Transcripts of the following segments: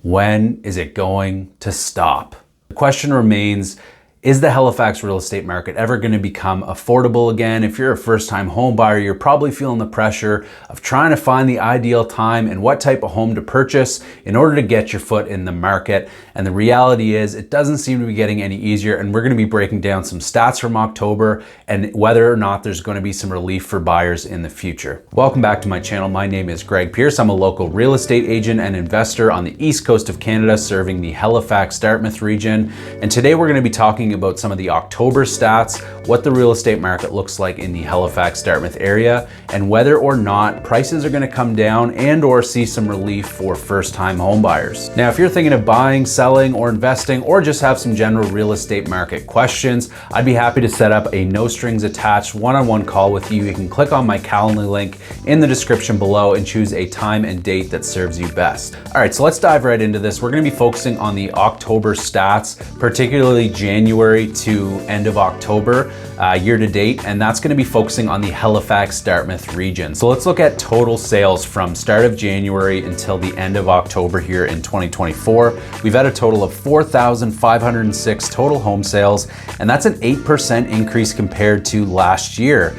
When is it going to stop? The question remains, is the Halifax real estate market ever going to become affordable again? If you're a first-time home buyer, you're probably feeling the pressure of trying to find the ideal time and what type of home to purchase in order to get your foot in the market. And the reality is it doesn't seem to be getting any easier. And we're going to be breaking down some stats from October and whether or not there's going to be some relief for buyers in the future. Welcome back to my channel. My name is Greg Pierce. I'm a local real estate agent and investor on the east coast of Canada, serving the Halifax-Dartmouth region. And today we're going to be talking about some of the October stats, what the real estate market looks like in the Halifax-Dartmouth area, and whether or not prices are going to come down and or see some relief for first-time home buyers. Now, if you're thinking of buying, selling, or investing, or just have some general real estate market questions, I'd be happy to set up a no strings attached one-on-one call with you. You can click on my Calendar link in the description below and choose a time and date that serves you best. All right, so let's dive right into this. We're going to be focusing on the October stats, particularly January to end of October year to date, and that's going to be focusing on the Halifax-Dartmouth region. So let's look at total sales from start of January until the end of October here in 2024. We've had a total of 4,506 total home sales, and that's an 8% increase compared to last year.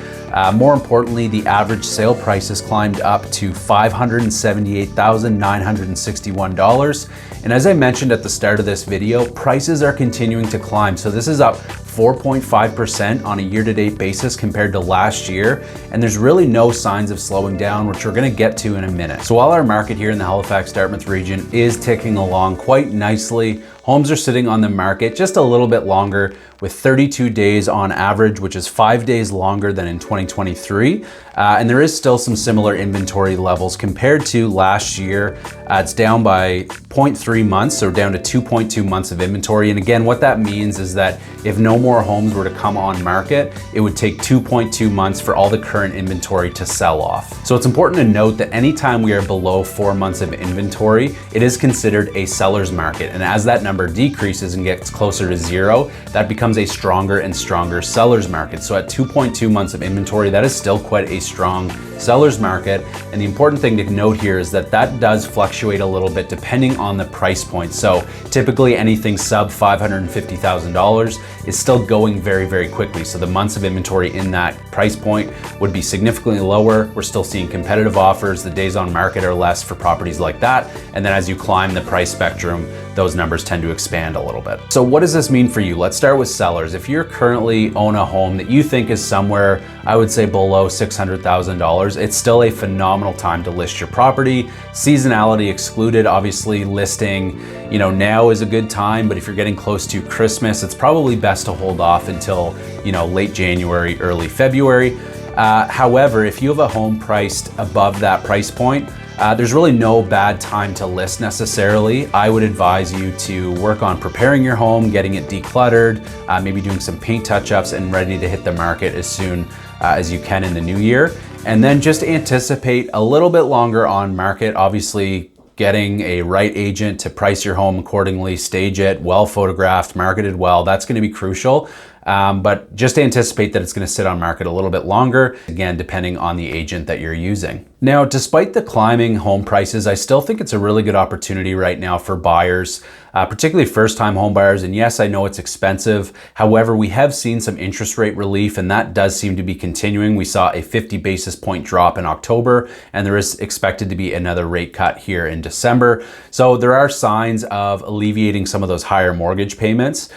More importantly, the average sale price has climbed up to $578,961. And as I mentioned at the start of this video, prices are continuing to climb. So this is up 4.5% on a year-to-date basis compared to last year. And there's really no signs of slowing down, which we're gonna get to in a minute. So while our market here in the Halifax-Dartmouth region is ticking along quite nicely, homes are sitting on the market just a little bit longer with 32 days on average, which is 5 days longer than in 2023. And there is still some similar inventory levels compared to last year. It's down by 0.3 months, so down to 2.2 months of inventory. And again, what that means is that if no more homes were to come on market, it would take 2.2 months for all the current inventory to sell off. So it's important to note that anytime we are below 4 months of inventory, it is considered a seller's market. And as that number decreases and gets closer to zero, that becomes a stronger and stronger seller's market. So at 2.2 months of inventory, that is still quite a strong seller's market. And the important thing to note here is that that does fluctuate a little bit depending on the price point. So typically anything sub $550,000 is still going very, very quickly. So the months of inventory in that price point would be significantly lower. We're still seeing competitive offers. The days on market are less for properties like that. And then as you climb the price spectrum, those numbers tend to expand a little bit. So what does this mean for you? Let's start with sellers. If you're currently own a home that you think is somewhere, I would say below $600,000, it's still a phenomenal time to list your property. Seasonality excluded, obviously listing, now is a good time, but if you're getting close to Christmas, it's probably best to hold off until, late January, early February. However, if you have a home priced above that price point, there's really no bad time to list necessarily. I would advise you to work on preparing your home, getting it decluttered, maybe doing some paint touch-ups and ready to hit the market as soon as you can in the new year. And then just anticipate a little bit longer on market. Obviously, getting a right agent to price your home accordingly, stage it, well photographed, marketed well, that's gonna be crucial. But just anticipate that it's going to sit on market a little bit longer, again, depending on the agent that you're using. Now, despite the climbing home prices, I still think it's a really good opportunity right now for buyers, particularly first-time home buyers. And yes, I know it's expensive. However, we have seen some interest rate relief, and that does seem to be continuing. We saw a 50 basis point drop in October, and there is expected to be another rate cut here in December. So there are signs of alleviating some of those higher mortgage payments.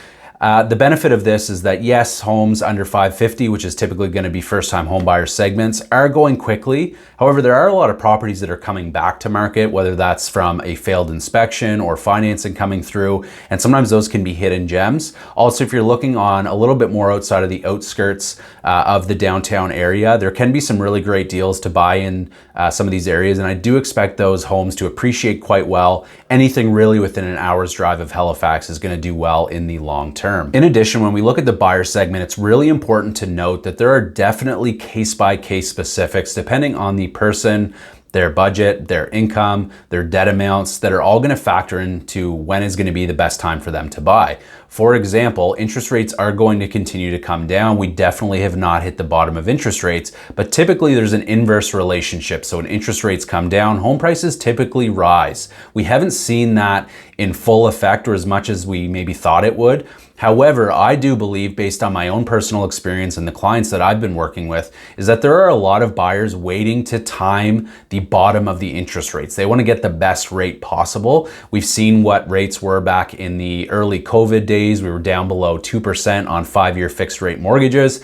The benefit of this is that yes, homes under 550, which is typically going to be first-time home buyer segments, are going quickly. However, there are a lot of properties that are coming back to market, whether that's from a failed inspection or financing coming through, and sometimes those can be hidden gems. Also, if you're looking on a little bit more outside of the outskirts of the downtown area, there can be some really great deals to buy in some of these areas, and I do expect those homes to appreciate quite well. Anything really within an hour's drive of Halifax is going to do well in the long term. In addition, when we look at the buyer segment, it's really important to note that there are definitely case-by-case specifics depending on the person, their budget, their income, their debt amounts that are all going to factor into when is going to be the best time for them to buy. For example, interest rates are going to continue to come down. We definitely have not hit the bottom of interest rates, but typically there's an inverse relationship. So when interest rates come down, home prices typically rise. We haven't seen that in full effect or as much as we maybe thought it would. However, I do believe, based on my own personal experience and the clients that I've been working with, is that there are a lot of buyers waiting to time the bottom of the interest rates. They want to get the best rate possible. We've seen what rates were back in the early COVID days. We were down below 2% on 5-year fixed rate mortgages.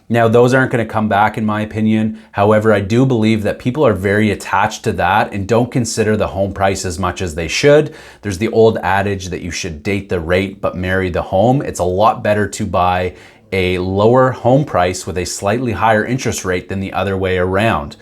Now, those aren't going to come back, in my opinion. However, I do believe that people are very attached to that and don't consider the home price as much as they should. There's the old adage that you should date the rate but marry the home. It's a lot better to buy a lower home price with a slightly higher interest rate than the other way around.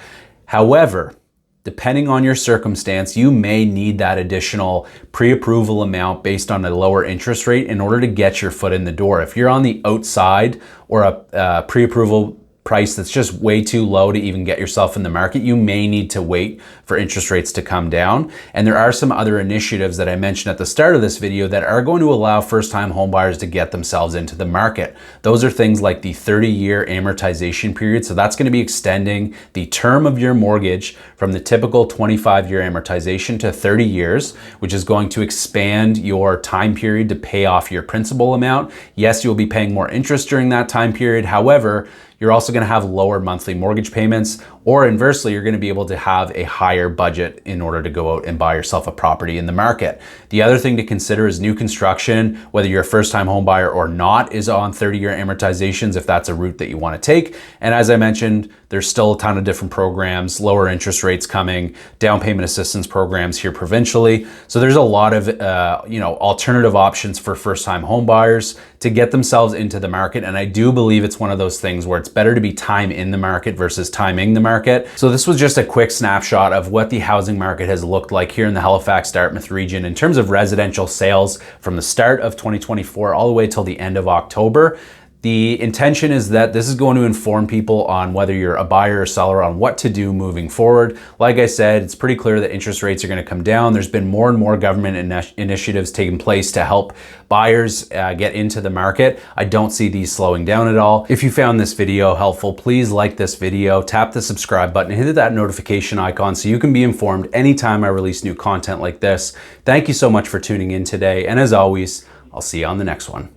However, depending on your circumstance, you may need that additional pre-approval amount based on a lower interest rate in order to get your foot in the door. If you're on the outside or a pre-approval price that's just way too low to even get yourself in the market, you may need to wait for interest rates to come down. And there are some other initiatives that I mentioned at the start of this video that are going to allow first-time homebuyers to get themselves into the market. Those are things like the 30-year amortization period. So that's going to be extending the term of your mortgage from the typical 25-year amortization to 30 years, which is going to expand your time period to pay off your principal amount. Yes, you'll be paying more interest during that time period. However, you're also going to have lower monthly mortgage payments, or inversely, you're going to be able to have a higher budget in order to go out and buy yourself a property in the market. The other thing to consider is new construction, whether you're a first-time home buyer or not, is on 30-year amortizations if that's a route that you want to take. And as I mentioned, there's still a ton of different programs, lower interest rates coming, down payment assistance programs here provincially. So there's a lot of alternative options for first-time home buyers to get themselves into the market. And I do believe it's one of those things where it's better to be time in the market versus timing the market. So this was just a quick snapshot of what the housing market has looked like here in the Halifax-Dartmouth region in terms of residential sales from the start of 2024 all the way till the end of October. The intention is that this is going to inform people on whether you're a buyer or seller on what to do moving forward. Like I said, it's pretty clear that interest rates are going to come down. There's been more and more government initiatives taking place to help buyers get into the market. I don't see these slowing down at all. If you found this video helpful, please like this video, tap the subscribe button, and hit that notification icon so you can be informed anytime I release new content like this. Thank you so much for tuning in today. And as always, I'll see you on the next one.